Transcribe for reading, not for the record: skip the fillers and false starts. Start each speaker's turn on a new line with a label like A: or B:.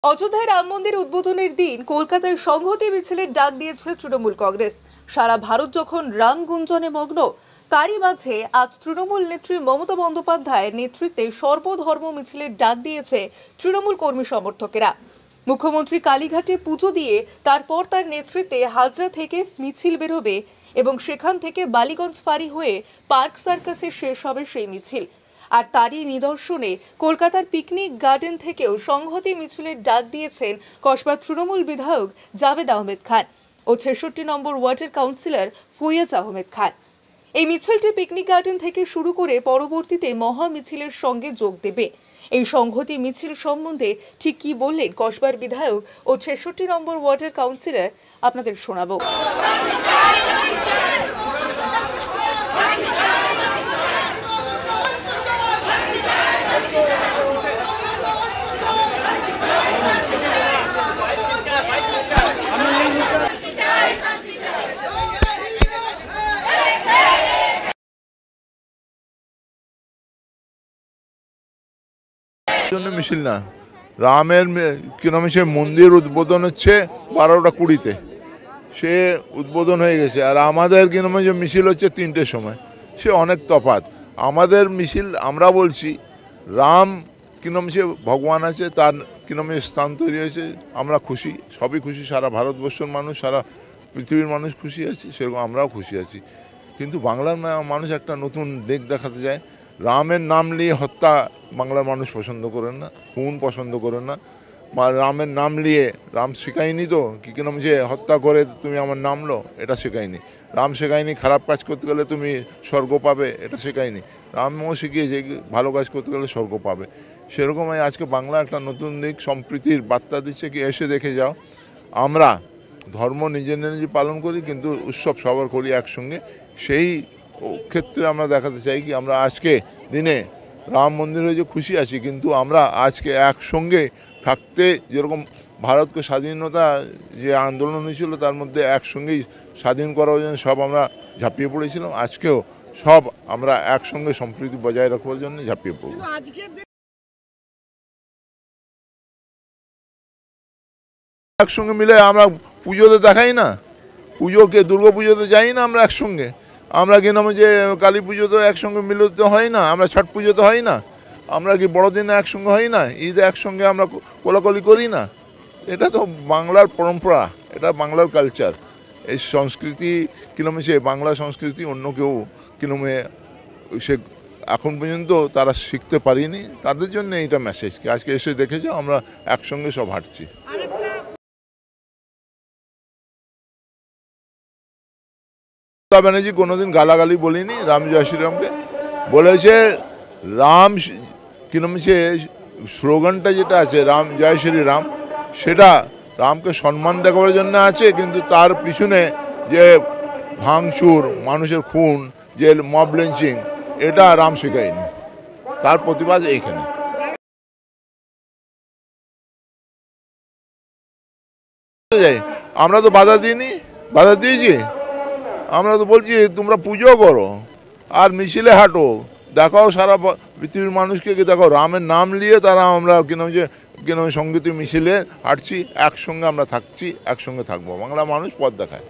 A: অযোধ্যায় রাম মন্দির উদ্বোধনের দিন কলকাতায় সংহতি মিছিলের ডাক দিয়েছে তৃণমূল কংগ্রেস। সারা ভারত যখন রাম গুঞ্জনে মগ্ন, তারই মাঝে আজ তৃণমূল নেত্রী মমতা বন্দ্যোপাধ্যায়ের নেতৃত্বে সর্বধর্ম মিছিলের ডাক দিয়েছে তৃণমূল কর্মী সমর্থকেরা। মুখ্যমন্ত্রী কালীঘাটে পুজো দিয়ে তারপর তার নেতৃত্বে হাজরা থেকে মিছিল বেরোবে এবং সেখান থেকে বালিগঞ্জ ফাঁড়ি হয়ে পার্ক সার্কাসে শেষ হবে সেই মিছিল। আর তারই নিদর্শনে কলকাতার পিকনিক গার্ডেন থেকেও সংহতি মিছিলের ডাক দিয়েছেন কসবা তৃণমূল বিধায়ক জাভেদ আহমেদ খান ও ৬৬ নম্বর ওয়ার্ডের কাউন্সিলর ফৈয়াজ আহমেদ খান। এই মিছিলটি পিকনিক গার্ডেন থেকে শুরু করে পরবর্তীতে মহা মিছিলের সঙ্গে যোগ দেবে। এই সংহতি মিছিল সম্বন্ধে ঠিক কি বললেন কসবার বিধায়ক ও ৬৬ নম্বর ওয়ার্ডের কাউন্সিলর আপনাদের শোনাবো।
B: মিছিল না, রামের সে মন্দির উদ্বোধন হচ্ছে 12টা 20-তে, সে উদ্বোধন হয়ে গেছে। আর আমাদের যে মিছিল হচ্ছে 3টের সময়, সে অনেক তফাৎ। আমাদের মিছিল আমরা বলছি রাম সে ভগবান আছে, তার স্থান তৈরি হয়েছে, আমরা খুশি, সবই খুশি, সারা ভারতবর্ষের মানুষ, সারা পৃথিবীর মানুষ খুশি আছে, সেরকম আমরাও খুশি আছি। কিন্তু বাংলার মানুষ একটা নতুন দিক দেখাতে যায়। রামের নাম নিয়ে হত্যা বাংলার মানুষ পছন্দ করেন না, খুন পছন্দ করেন না। রামের নাম নিয়ে, রাম শেখায়নি তো যে হত্যা করে তুমি আমার নাম লো, এটা শেখায়নি। রাম শেখায়নি খারাপ কাজ করতে গেলে তুমি স্বর্গ পাবে, এটা শেখায়নি। রামও শিখিয়েছে ভালো কাজ করতে গেলে স্বর্গ পাবে। সেরকমই আজকে বাংলা একটা নতুন দিক সম্প্রীতির বার্তা দিচ্ছে কি এসে দেখে যাও। আমরা ধর্ম নিজে নিজে পালন করি, কিন্তু উৎসব সবার করি একসঙ্গে। সেই ক্ষেত্রে আমরা দেখাতে চাই কি আমরা আজকে দিনে রাম মন্দির হয়েছে খুশি আছি, কিন্তু আমরা আজকে একসঙ্গে থাকতে, যেরকম ভারতকে স্বাধীনতা যে আন্দোলন হয়েছিল তার মধ্যে একসঙ্গেই স্বাধীন করার জন্য সব আমরা ঝাঁপিয়ে পড়েছিলাম, আজকেও সব আমরা একসঙ্গে সম্প্রীতি বজায় রাখবার জন্য ঝাঁপিয়ে পড়ব। একসঙ্গে মিলে আমরা পুজোতে দেখাই না, পুজোকে দুর্গা পুজোতে যাই না আমরা একসঙ্গে, আমরা কি যে কালী পুজোতে একসঙ্গে মিলিত হয় না, আমরা ছট পুজোতে হয় না, আমরা কি বড়দিনে একসঙ্গে হয় না, ঈদে একসঙ্গে আমরা কোলাকুলি করি না। এটা তো বাংলার পরম্পরা, এটা বাংলার কালচার। এই সংস্কৃতি সে বাংলা সংস্কৃতি অন্য কেউ সে এখন পর্যন্ত তারা শিখতে পারিনি, তাদের জন্য এইটা মেসেজ কি আজকে এসে দেখে যাও আমরা একসঙ্গে সব হাঁটছি। মমতা ব্যানার্জি কোনোদিন গালাগালি বলিনি রাম জয় শ্রীরামকে, বলেছে রাম সে স্লোগানটা যেটা আছে রাম জয় শ্রীরাম, সেটা রামকে সম্মান দেখাবার জন্য আছে, কিন্তু তার পিছনে যে ভাঙচুর, মানুষের খুন, যে মব লিঞ্চিং, এটা রাম শেখায়নি, তার প্রতিবাদ এইখানে। আমরা তো বাধা দিইনি, বাধা দিয়েছি, আমরা তো বলছি তোমরা পুজো করো আর মিছিলে হাঁটো, দেখাও সারা পৃথিবীর মানুষকে দেখাও রামের নাম নিয়ে তারা আমরা সংগীত মিছিলে হাঁটছি, একসঙ্গে আমরা থাকছি, একসঙ্গে থাকবো, বাংলা মানুষ পথ দেখায়।